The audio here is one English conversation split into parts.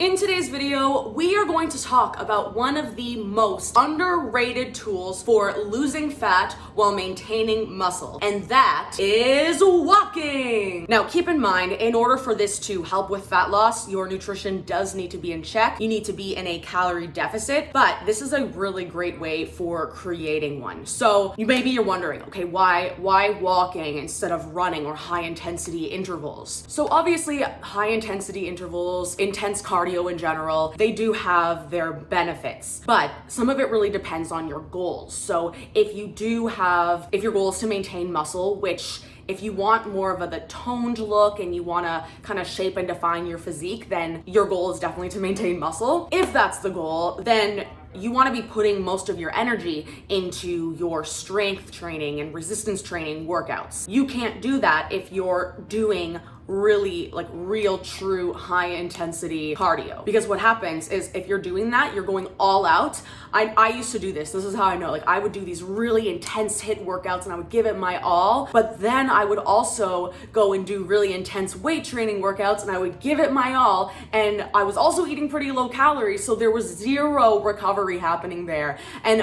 In today's video, we are going to talk about one of the most underrated tools for losing fat while maintaining muscle, and that is walking. Now, keep in mind, in order for this to help with fat loss, your nutrition does need to be in check. You need to be in a calorie deficit, but this is a really great way for creating one. So you're wondering, okay, why walking instead of running or high intensity intervals? So obviously, high intensity intervals, intense cardio in general, they do have their benefits, but some of it really depends on your goals. So if your goal is to maintain muscle, which if you want more of the toned look and you want to kind of shape and define your physique, then your goal is definitely to maintain muscle. If that's the goal, then you want to be putting most of your energy into your strength training and resistance training workouts. You can't do that if you're doing really real true high intensity cardio, because what happens is if you're doing that, you're going all out. I used to do this is how I know, I would do these really intense HIIT workouts and I would give it my all, but then I would also go and do really intense weight training workouts and I would give it my all, and I was also eating pretty low calories, so there was zero recovery happening there, and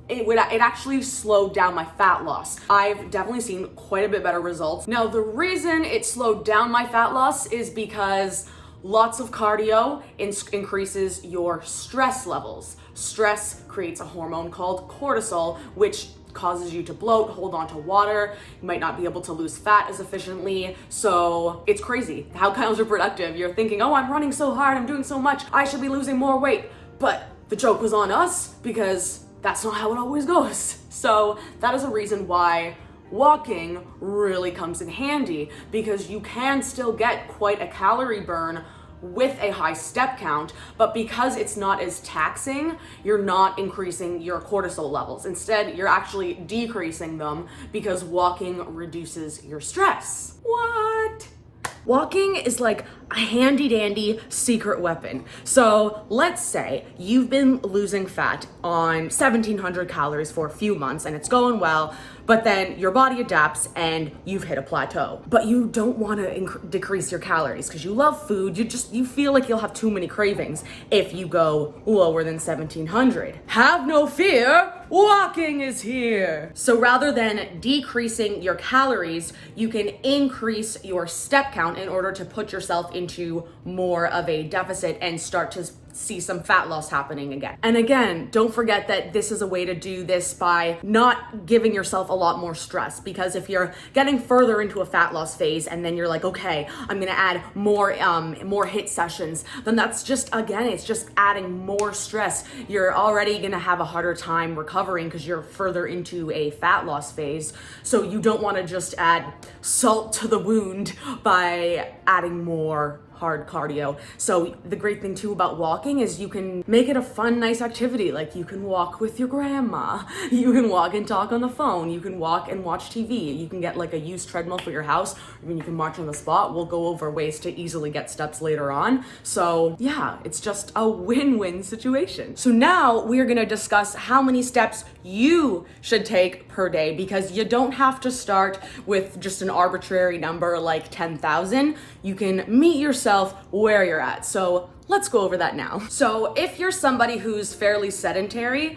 it actually slowed down my fat loss. I've definitely seen quite a bit better results. Now, the reason it slowed down my fat loss is because lots of cardio increases your stress levels. Stress creates a hormone called cortisol, which causes you to bloat, hold on to water. You might not be able to lose fat as efficiently. So it's crazy how counterproductive. You're thinking, oh, I'm running so hard, I'm doing so much, I should be losing more weight. But the joke was on us, because that's not how it always goes. So that is a reason why walking really comes in handy, because you can still get quite a calorie burn with a high step count, but because it's not as taxing, you're not increasing your cortisol levels. Instead, you're actually decreasing them because walking reduces your stress. What? Walking is like a handy dandy secret weapon. So let's say you've been losing fat on 1700 calories for a few months and it's going well, but then your body adapts and you've hit a plateau. But you don't want to decrease your calories because you love food. You feel like you'll have too many cravings if you go lower than 1700. Have no fear, walking is here. So rather than decreasing your calories, you can increase your step count in order to put yourself into more of a deficit and start to see some fat loss happening again. And again, don't forget that this is a way to do this by not giving yourself a lot more stress, because if you're getting further into a fat loss phase and then you're like, okay, I'm gonna add more HIIT sessions, then that's just adding more stress. You're already gonna have a harder time recovering because you're further into a fat loss phase. So you don't wanna just add salt to the wound by adding more hard cardio. So the great thing too about walking is you can make it a fun, nice activity. Like you can walk with your grandma, you can walk and talk on the phone, you can walk and watch TV, you can get a used treadmill for your house, or you can march on the spot. We'll go over ways to easily get steps later on. So yeah, it's just a win-win situation. So now we're gonna discuss how many steps you should take per day, because you don't have to start with just an arbitrary number like 10,000. You can meet yourself where you're at. So let's go over that now. So if you're somebody who's fairly sedentary,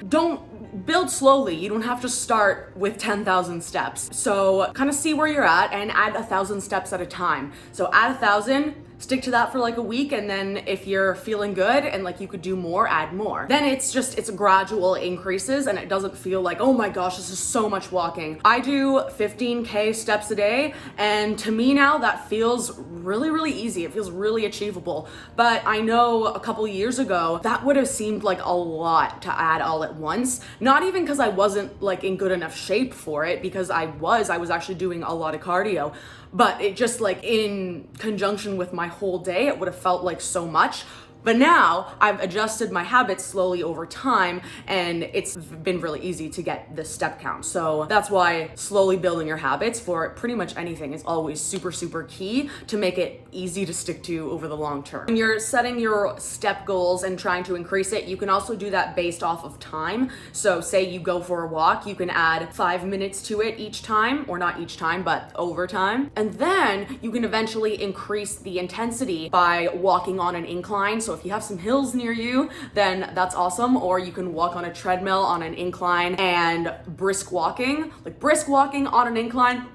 build slowly. You don't have to start with 10,000 steps. So kind of see where you're at and add 1,000 steps at a time. So add 1,000, stick to that for a week, and then if you're feeling good and you could do more, add more. Then it's gradual increases and it doesn't feel like, oh my gosh, this is so much walking. I do 15K steps a day, and to me now that feels really, really easy. It feels really achievable. But I know a couple years ago, that would have seemed like a lot to add all at once. Not even because I wasn't in good enough shape for it, because I was actually doing a lot of cardio, but it just in conjunction with my whole day, it would have felt like so much. But now I've adjusted my habits slowly over time, and it's been really easy to get the step count. So that's why slowly building your habits for pretty much anything is always super, super key to make it easy to stick to over the long term. When you're setting your step goals and trying to increase it, you can also do that based off of time. So say you go for a walk, you can add 5 minutes to it each time, or not each time, but over time. And then you can eventually increase the intensity by walking on an incline. So if you have some hills near you, then that's awesome. Or you can walk on a treadmill on an incline, and brisk walking on an incline,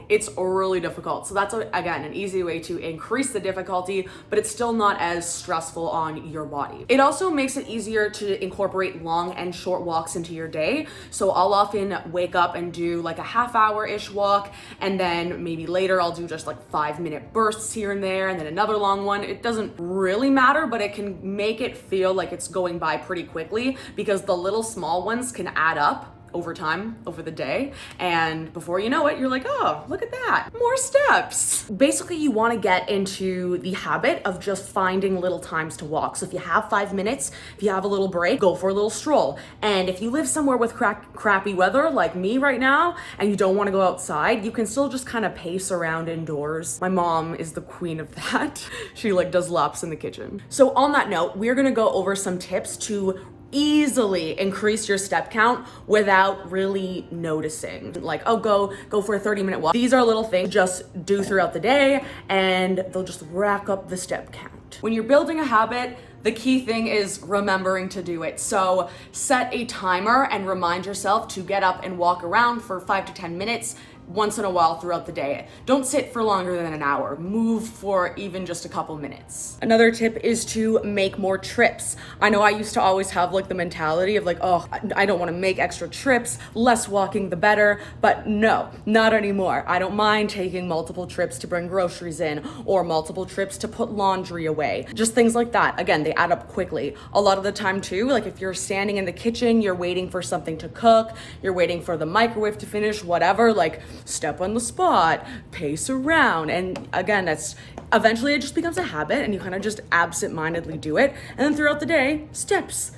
it's really difficult. So that's, again, an easy way to increase the difficulty, but it's still not as stressful on your body. It also makes it easier to incorporate long and short walks into your day. So I'll often wake up and do like a half-hour-ish walk, and then maybe later I'll do just like 5-minute bursts here and there, and then another long one. It doesn't really matter, but it can make it feel like it's going by pretty quickly, because the little small ones can add up over time, over the day, and before you know it, you're like, oh, look at that, more steps. Basically, you want to get into the habit of just finding little times to walk. So if you have 5 minutes, if you have a little break, go for a little stroll. And if you live somewhere with crappy weather like me right now, and you don't want to go outside, you can still just kind of pace around indoors. My mom is the queen of that. She like does laps in the kitchen. So on that note, we're gonna go over some tips to easily increase your step count without really noticing. Like, oh, go for a 30-minute walk. These are little things just do throughout the day, and they'll just rack up the step count. When you're building a habit, the key thing is remembering to do it. So set a timer and remind yourself to get up and walk around for 5 to 10 minutes once in a while throughout the day. Don't sit for longer than an hour. Move for even just a couple minutes. Another tip is to make more trips. I know I used to always have like the mentality of like, oh, I don't want to make extra trips, less walking the better, but no, not anymore. I don't mind taking multiple trips to bring groceries in, or multiple trips to put laundry away. Just things like that. Again, they add up quickly. A lot of the time too, like if you're standing in the kitchen, you're waiting for something to cook, you're waiting for the microwave to finish, whatever, like step on the spot, pace around. And again, that's eventually it just becomes a habit, and you kind of just absent-mindedly do it. And then throughout the day, steps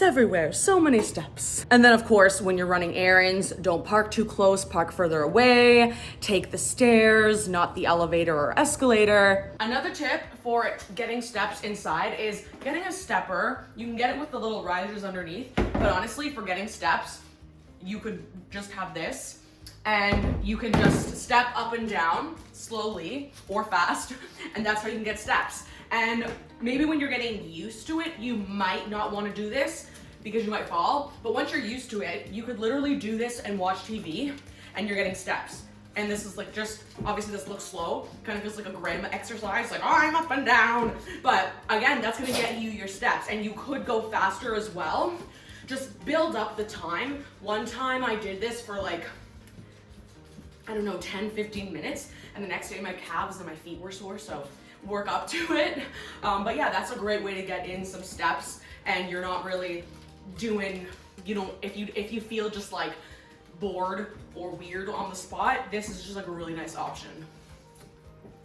everywhere, so many steps. And then of course, when you're running errands, don't park too close, park further away, take the stairs, not the elevator or escalator. Another tip for getting steps inside is getting a stepper. You can get it with the little risers underneath, but honestly, for getting steps, you could just have this, and you can just step up and down slowly or fast, and that's how you can get steps. And maybe when you're getting used to it, you might not want to do this because you might fall, but once you're used to it, you could literally do this and watch TV, and you're getting steps. And this is like just, obviously this looks slow, kind of feels like a grandma exercise, like, oh, I'm up and down. But again, that's gonna get you your steps, and you could go faster as well. Just build up the time. One time I did this for like, I don't know, 10, 15 minutes. And the next day my calves and my feet were sore, so work up to it. But yeah, that's a great way to get in some steps, and you're not really doing, if you feel just like bored or weird on the spot, this is just like a really nice option.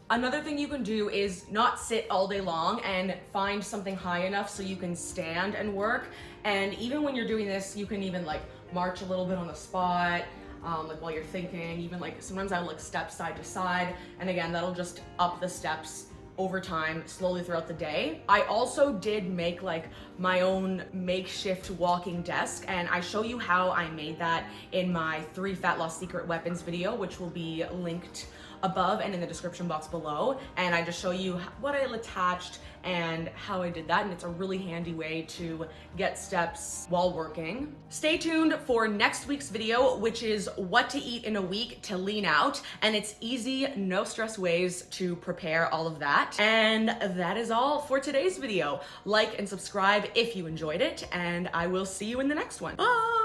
Another thing you can do is not sit all day long, and find something high enough so you can stand and work. And even when you're doing this, you can even like march a little bit on the spot, like while you're thinking. Even like sometimes I like step side to side, and again, that'll just up the steps over time, slowly throughout the day. I also did make like my own makeshift walking desk, and I show you how I made that in my 3 fat loss secret weapons video, which will be linked above and in the description box below. And I just show you what I attached and how I did that, and it's a really handy way to get steps while working. Stay tuned for next week's video, which is what to eat in a week to lean out, and it's easy, no stress ways to prepare all of that. And that is all for today's video. Like and subscribe if you enjoyed it, and I will see you in the next one. Bye!